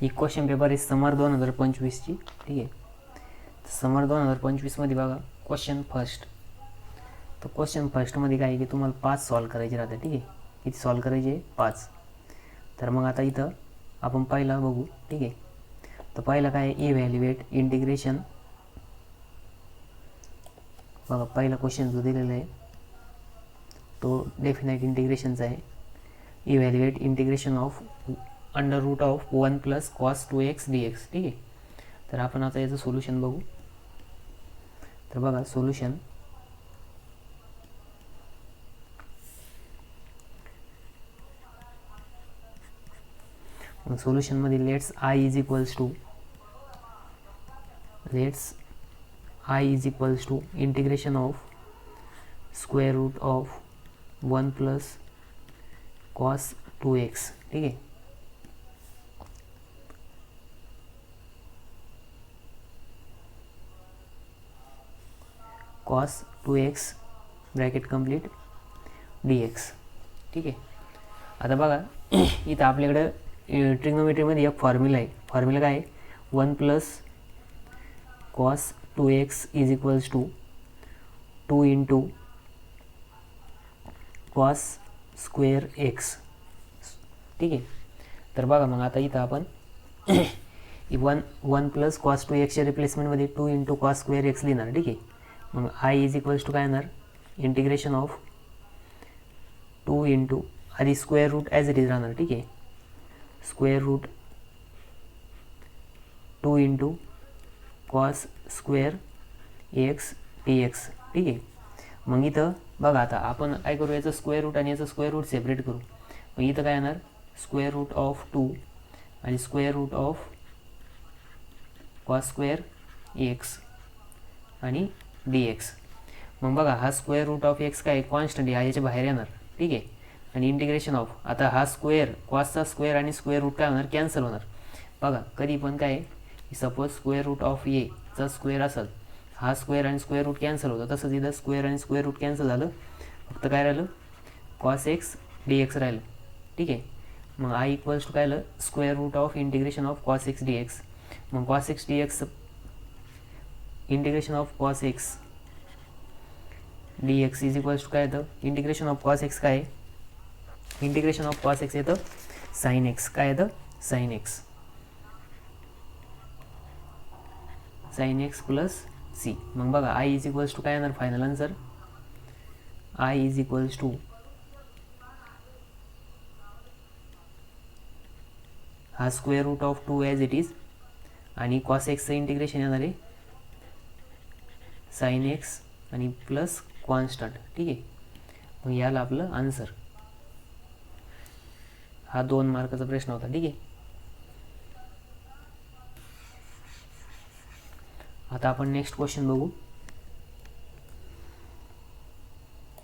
ही question paper आहे समर 2025ची. ठीक आहे. समर 2025मध्ये बघा क्वेश्चन फर्स्ट. तर क्वेश्चन फर्स्टमध्ये काय आहे की तुम्हाला 5 सॉल्व करायचे राहतात. ठीक आहे. किती सॉल्व करायचे? 5. तर मग आता इथं आपण पहिला बघू. ठीक आहे. तर पहिला काय आहे? Evaluate integration. बघा पहिला क्वेश्चन जो दिलेला आहे तो डेफिनाइट इंटिग्रेशनचा आहे. Evaluate integration of under root of 1 + cos 2x dx. ठीक आहे. तर आपण आता याचं सोल्युशन बघू. तर बघा सोल्युशन. सोल्युशनमध्ये let's i is equals to integration of square root of 1 + cos 2x. ठीक आहे. cos 2x bracket complete dx. ठीक आहे. आता बघा इथं आपल्याकडं ट्रिग्नोमेट्रीमध्ये एक फॉर्म्युला आहे. फॉर्म्युला काय आहे? 1 + cos 2x is equals to 2 × cos square x. ठीक आहे. तर बघा मग आता इथं आपण 1 + cos 2x रिप्लेसमेंटमध्ये 2 × cos square x लिहिणार. ठीक आहे. मग i इज इक्वल्स टू काय येणार? इंटिग्रेशन ऑफ 2 × आधी square root as it is राहणार. ठीक आहे. Square root 2 × cos square x dx. ठीक आहे. मग इथं बघा आता आपण काय करू, याचं स्क्वेअर रूट आणि याचं स्क्वेअर रूट सेपरेट करू. मग इथं काय येणार? स्क्वेअर रूट ऑफ 2 आणि square root of cos square x आणि dx. मग बघा हा स्क्वेअर रूट ऑफ x काय कॉन्स्टंट आहे, हा याच्या बाहेर येणार. ठीक आहे. आणि इंटिग्रेशन ऑफ आता हा स्क्वेअर कॉसचा स्क्वेअर आणि स्क्वेअर रूट काय होणार? कॅन्सल होणार. बघा कधी पण काय सपोज स्क्वेअर रूट ऑफ चा स्क्वेअर असेल, हा स्क्वेअर आणि स्क्वेअर रूट कॅन्सल होतं. तसंच इथं स्क्वेअर आणि स्क्वेअर रूट कॅन्सल झालं, फक्त काय राहिलं? cos x dx राहिलं. ठीक आहे. मग i इक्वल्स टू काय आलं? Square root of integration of cos x dx. मग cos x dx integration of cos x dx is equals to काय येतं? इंटिग्रेशन ऑफ cos x काय आहे? इंटिग्रेशन ऑफ cos x येतं sin x. काय येतं? sin x. sin x + c. मग बघा i इज इक्वल्स टू काय येणार? Final answer i is equals to हा square root of 2 as it is आणि cos x चं इंटिग्रेशन येणार आहे sin x आणि प्लस कॉन्स्टंट. ठीक आहे. मग याला आपलं आन्सर. हा 2 मार्काचा प्रश्न होता. ठीक आहे. आता आपण नेक्स्ट क्वेश्चन बघू.